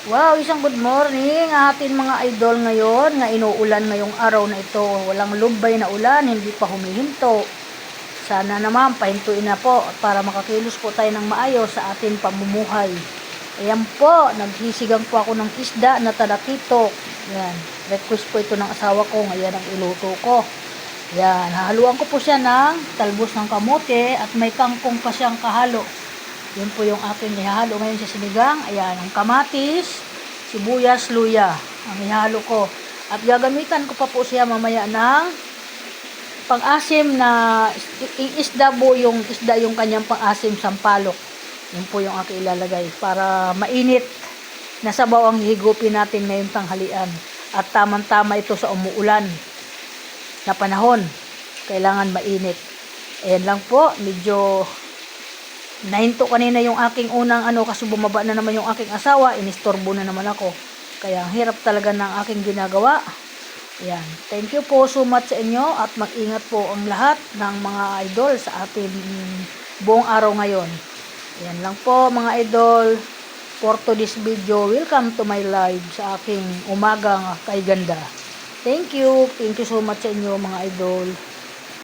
Wow, isang good morning atin mga idol ngayon nga inuulan ngayong araw na ito. Walang lumbay na ulan, hindi pa humihinto. Sana naman pahintuin na po para makakilos po tayo ng maayos sa ating pamumuhay. Ayan po, naghisigang po ako ng isda na talakitok. Yan, request po ito ng asawa ko, ngayon ang iluto ko. Yan, hahaluan ko po siya ng talbos ng kamote at may kangkong pa siyang kahalo. Yun po yung aking ihahalo ngayon sa sinigang. Ayan, ang kamatis, sibuyas, luya. Ang ihahalo ko. At gagamitan ko pa po siya mamaya ng pang-asim na isda po yung isda yung kanyang pang-asim sampalok. Yun po yung aking ilalagay para mainit na sabaw ang higupin natin ngayong tanghalian. At tamang-tama ito sa umuulan na panahon. Kailangan mainit. Ayan lang po, medyo nahinto kanina yung aking unang kasi bumaba na naman yung aking asawa, inistorbo na naman ako. Kaya hirap talaga ng aking ginagawa. Ayan. Thank you po so much sa inyo at mag-ingat po ang lahat ng mga idol sa ating buong araw ngayon. Ayan lang po mga idol. For today's video, welcome to my live sa aking umagang kay ganda. Thank you so much sa inyo mga idol.